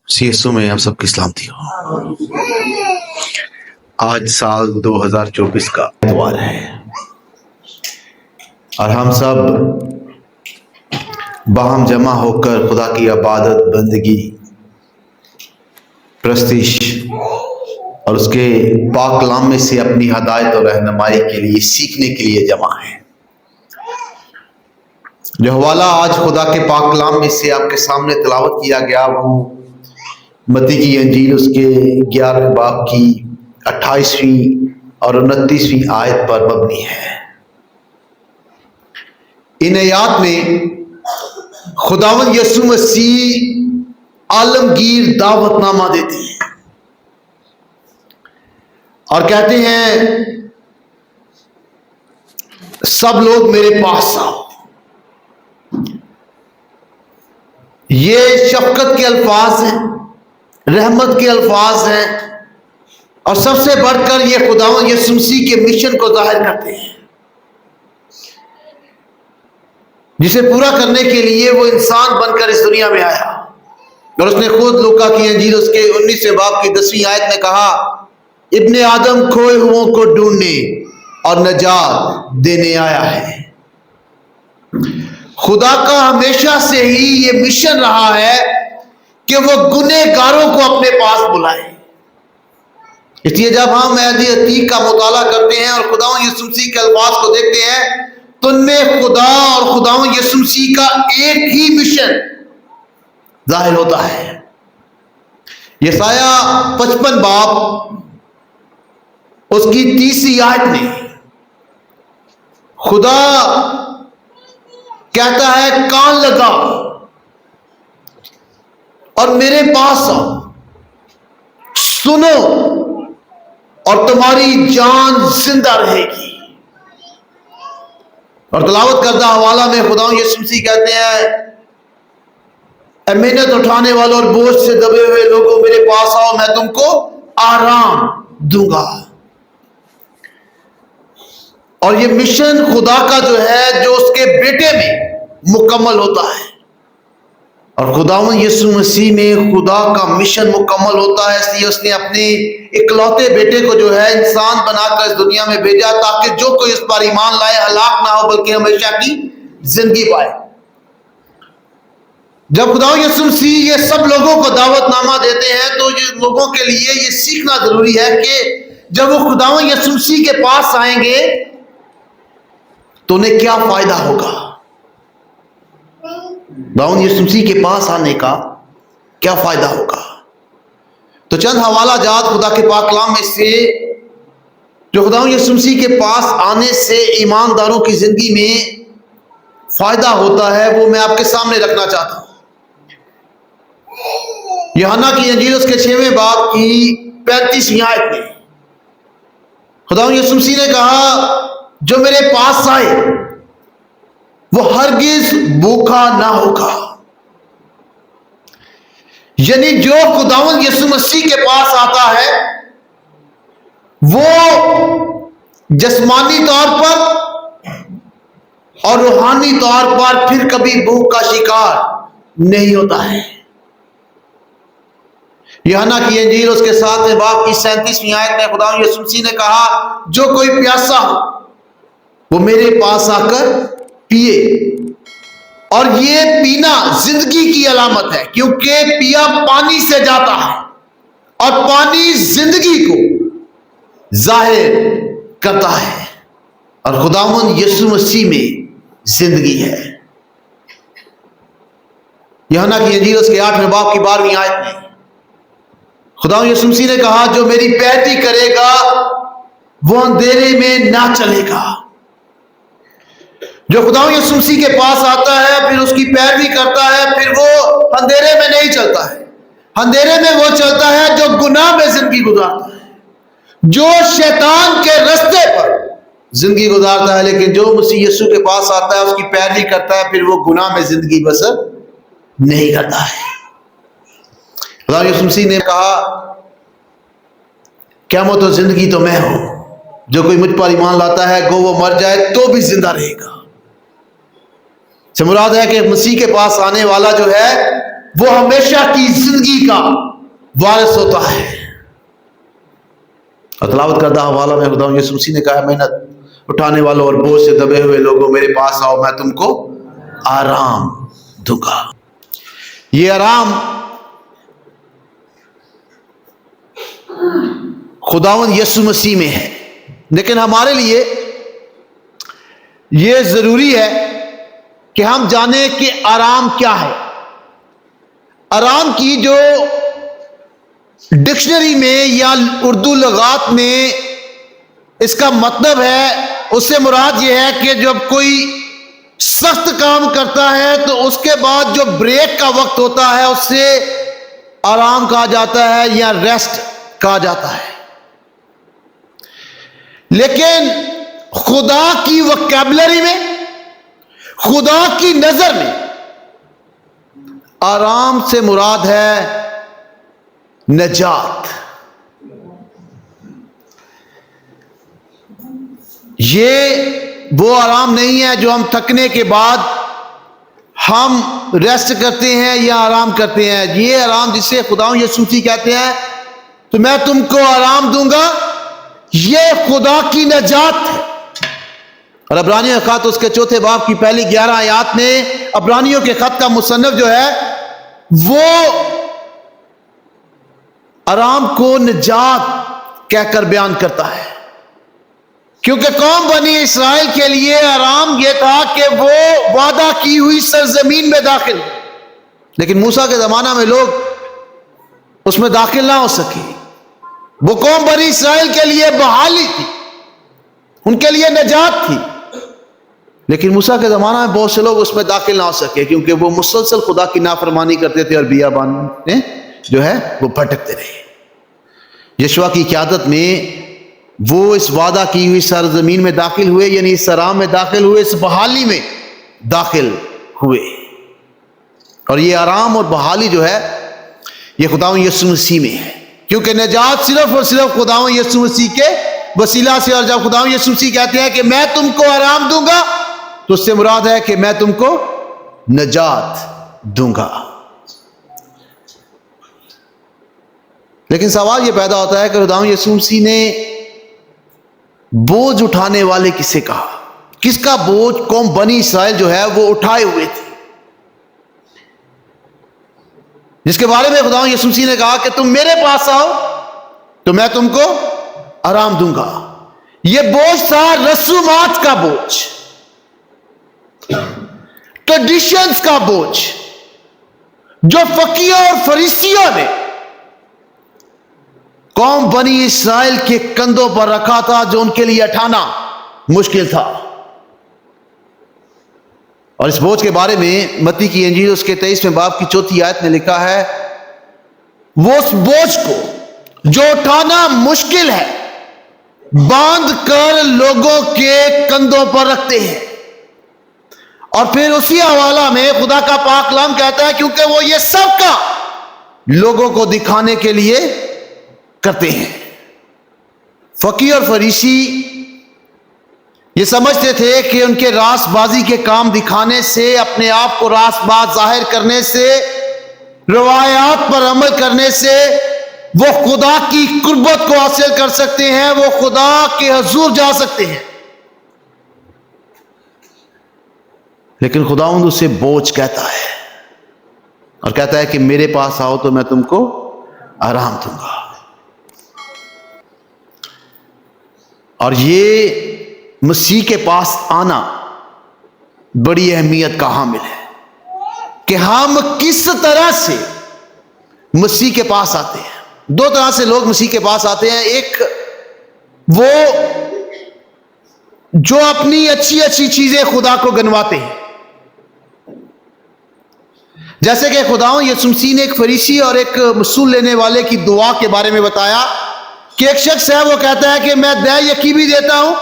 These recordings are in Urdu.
CSO میں آپ سب کی سلامتی ہو۔ آج سال 2024 کا اتوار ہے اور ہم سب باہم جمع ہو کر خدا کی عبادت، بندگی، پرستش اور اس کے پاک کلام میں سے اپنی ہدایت اور رہنمائی کے لیے سیکھنے کے لیے جمع ہیں۔ جو حوالہ آج خدا کے پاک کلام میں سے آپ کے سامنے تلاوت کیا گیا وہ متی کی انجیل اس کے 11 باب کی 28ویں اور 29ویں آیت پر مبنی ہے۔ ان آیات میں خداوند یسوع مسیح عالمگیر دعوت نامہ دیتے ہیں اور کہتے ہیں سب لوگ میرے پاس آؤ۔ یہ شفقت کے الفاظ ہیں، رحمت کے الفاظ ہیں اور سب سے بڑھ کر یہ خداوند یسوع مسیح کے مشن کو ظاہر کرتے ہیں جسے پورا کرنے کے لیے وہ انسان بن کر اس دنیا میں آیا۔ اور اس نے خود لوکا کی انجیل اس کے 19 باب کی 10ویں آیت میں کہا، ابن آدم کھوئے ہوئوں کو ڈھونڈنے اور نجات دینے آیا ہے۔ خدا کا ہمیشہ سے ہی یہ مشن رہا ہے کہ وہ گنہگاروں کو اپنے پاس بلائے۔ اس لیے جب ہم عہد عتیق کا مطالعہ کرتے ہیں اور خداوند یسوع مسیح کے الفاظ کو دیکھتے ہیں تو ان میں خدا اور خداوند یسوع مسیح کا ایک ہی مشن ظاہر ہوتا ہے۔ یسایہ 55 باب اس کی 30 آیت میں خدا کہتا ہے کان لگا اور میرے پاس آؤ، سنو اور تمہاری جان زندہ رہے گی۔ اور تلاوت کردہ حوالہ میں خداوند یسوع مسیح کہتے ہیں، اے محنت اٹھانے والوں اور بوجھ سے دبے ہوئے لوگوں میرے پاس آؤ، میں تم کو آرام دوں گا۔ اور یہ مشن خدا کا جو ہے جو اس کے بیٹے میں مکمل ہوتا ہے، اور خداوند یسوع مسیح میں خدا کا مشن مکمل ہوتا ہے، اس لیے اس نے اپنے اکلوتے بیٹے کو جو ہے انسان بنا کر اس دنیا میں بھیجا تاکہ جو کوئی اس پر ایمان لائے ہلاک نہ ہو بلکہ ہمیشہ کی زندگی پائے۔ جب خداوند یسوع مسیح یہ سب لوگوں کو دعوت نامہ دیتے ہیں تو یہ لوگوں کے لیے یہ سیکھنا ضروری ہے کہ جب وہ خداوند یسوع مسیح کے پاس آئیں گے تو انہیں کیا فائدہ ہوگا۔ خداوند یسوع مسیح کے پاس آنے کا کیا فائدہ ہوگا؟ تو چند حوالہ جات خدا کے پاک کلام میں سے جو خداوند یسوع مسیح کے پاس آنے سے ایمانداروں کی زندگی میں فائدہ ہوتا ہے وہ میں آپ کے سامنے رکھنا چاہتا ہوں۔ یوحنا کی انجیل اس کے 6 باب کی 35ویں آیت میں خداوند یسوع مسیح نے کہا، جو میرے پاس آئے وہ ہرگز بھوکا نہ ہوگا۔ یعنی جو خداوند یسوع مسیح کے پاس آتا ہے وہ جسمانی طور پر اور روحانی طور پر پھر کبھی بھوک کا شکار نہیں ہوتا ہے۔ یوحنا کی انجیل اس کے 7 باب کی 37ویں آیت میں خداوند یسوع مسیح نے کہا، جو کوئی پیاسا ہو وہ میرے پاس آ کر پیے، اور یہ پینا زندگی کی علامت ہے کیونکہ پیا پانی سے جاتا ہے اور پانی زندگی کو ظاہر کرتا ہے، اور خداوند یسوع مسیح میں زندگی ہے۔ یوحنا کی انجیل اس کے 8 باب کی 12ویں آیت میں خداوند یسوع مسیح نے کہا، جو میری پیروی کرے گا وہ اندھیرے میں نہ چلے گا۔ جو خداوند یسوع مسیح کے پاس آتا ہے پھر اس کی پیروی کرتا ہے پھر وہ اندھیرے میں نہیں چلتا ہے۔ اندھیرے میں وہ چلتا ہے جو گناہ میں زندگی گزارتا ہے، جو شیطان کے رستے پر زندگی گزارتا ہے، لیکن جو مسیح یسوع کے پاس آتا ہے اس کی پیروی کرتا ہے پھر وہ گناہ میں زندگی بسر نہیں کرتا ہے۔ خداوند یسوع مسیح نے کہا، قیامت و زندگی تو میں ہوں، جو کوئی مجھ پر ایمان لاتا ہے گو وہ مر جائے تو بھی زندہ رہے گا۔ سے مراد ہے کہ مسیح کے پاس آنے والا جو ہے وہ ہمیشہ کی زندگی کا وارث ہوتا ہے۔ اور تلاوت کردہ حوالہ میں خدا یسوع مسیح نے کہا، محنت اٹھانے والوں اور بوجھ سے دبے ہوئے لوگوں میرے پاس آؤ، میں تم کو آرام دوں گا۔ یہ آرام خداوند یسوع مسیح میں ہے، لیکن ہمارے لیے یہ ضروری ہے کہ ہم جانیں کہ آرام کیا ہے۔ آرام کی جو ڈکشنری میں یا اردو لغات میں اس کا مطلب ہے، اس سے مراد یہ ہے کہ جب کوئی سخت کام کرتا ہے تو اس کے بعد جو بریک کا وقت ہوتا ہے اس سے آرام کہا جاتا ہے یا ریسٹ کہا جاتا ہے۔ لیکن خدا کی وکیبلری میں، خدا کی نظر میں آرام سے مراد ہے نجات۔ یہ وہ آرام نہیں ہے جو ہم تھکنے کے بعد ہم ریسٹ کرتے ہیں یا آرام کرتے ہیں۔ یہ آرام جسے خدا یسوع مسیح کہتے ہیں تو میں تم کو آرام دوں گا، یہ خدا کی نجات ہے۔ اور عبرانیوں کے خط اس کے 4 باب کی پہلی 11 آیات میں عبرانیوں کے خط کا مصنف جو ہے وہ آرام کو نجات کہہ کر بیان کرتا ہے، کیونکہ قوم بنی اسرائیل کے لیے آرام یہ تھا کہ وہ وعدہ کی ہوئی سرزمین میں داخل، لیکن موسیٰ کے زمانہ میں لوگ اس میں داخل نہ ہو سکے۔ وہ قوم بنی اسرائیل کے لیے بحالی تھی، ان کے لیے نجات تھی، لیکن موسیٰ کے زمانہ میں بہت سے لوگ اس میں داخل نہ ہو سکے کیونکہ وہ مسلسل خدا کی نافرمانی کرتے تھے اور بیابان میں جو ہے وہ بھٹکتے رہے۔ یشوع کی قیادت میں وہ اس وعدہ کی ہوئی سرزمین میں داخل ہوئے، یعنی اس آرام میں داخل ہوئے، اس بحالی میں داخل ہوئے۔ اور یہ آرام اور بحالی جو ہے یہ خداوند یسوع مسیح میں ہے، کیونکہ نجات صرف اور صرف خداوند یسوع مسیح کے وسیلہ سے۔ اور جب خداوند یسوع مسیح کہتے ہیں کہ میں تم کو آرام دوں گا تو اس سے مراد ہے کہ میں تم کو نجات دوں گا۔ لیکن سوال یہ پیدا ہوتا ہے کہ خداوند یسوع مسیح نے بوجھ اٹھانے والے کسے کہا؟ کس کا بوجھ قوم بنی اسرائیل جو ہے وہ اٹھائے ہوئے تھے، جس کے بارے میں خداوند یسوع مسیح نے کہا کہ تم میرے پاس آؤ تو میں تم کو آرام دوں گا۔ یہ بوجھ تھا رسومات کا بوجھ، ٹریڈیشنز کا بوجھ، جو فقیہوں اور فریسیوں نے قوم بنی اسرائیل کے کندھوں پر رکھا تھا، جو ان کے لیے اٹھانا مشکل تھا۔ اور اس بوجھ کے بارے میں متی کی انجیل اس کے 23ویں باب کی 4 آیت میں لکھا ہے، وہ اس بوجھ کو جو اٹھانا مشکل ہے باندھ کر لوگوں کے کندھوں پر رکھتے ہیں۔ اور پھر اسی حوالہ میں خدا کا پاک کلام کہتا ہے کیونکہ وہ یہ سب کا لوگوں کو دکھانے کے لیے کرتے ہیں۔ فقیہ اور فریسی یہ سمجھتے تھے کہ ان کے راست بازی کے کام دکھانے سے، اپنے آپ کو راست باز ظاہر کرنے سے، روایات پر عمل کرنے سے وہ خدا کی قربت کو حاصل کر سکتے ہیں، وہ خدا کے حضور جا سکتے ہیں۔ لیکن خداوند اسے بوجھ کہتا ہے اور کہتا ہے کہ میرے پاس آؤ تو میں تم کو آرام دوں گا۔ اور یہ مسیح کے پاس آنا بڑی اہمیت کا حامل ہے کہ ہم کس طرح سے مسیح کے پاس آتے ہیں۔ 2 طرح سے لوگ مسیح کے پاس آتے ہیں، ایک وہ جو اپنی اچھی اچھی چیزیں خدا کو گنواتے ہیں، جیسے کہ خداوند یسوع مسیح نے ایک فریسی اور ایک مسول لینے والے کی دعا کے بارے میں بتایا کہ ایک شخص ہے وہ کہتا ہے کہ میں دے یقینی دیتا ہوں،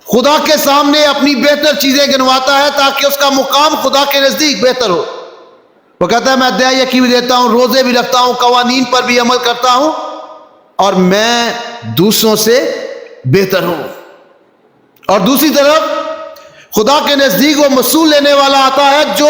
خدا کے سامنے اپنی بہتر چیزیں گنواتا ہے تاکہ اس کا مقام خدا کے نزدیک بہتر ہو۔ وہ کہتا ہے میں دے یقینی دیتا ہوں، روزے بھی رکھتا ہوں، قوانین پر بھی عمل کرتا ہوں، اور میں دوسروں سے بہتر ہوں۔ اور دوسری طرف خدا کے نزدیک وہ مسول لینے والا آتا ہے جو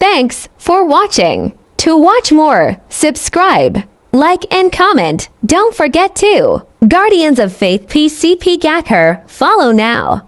Thanks for watching. To watch more, subscribe, like and comment. Don't forget to Guardians of Faith PCP Gacker. Follow now.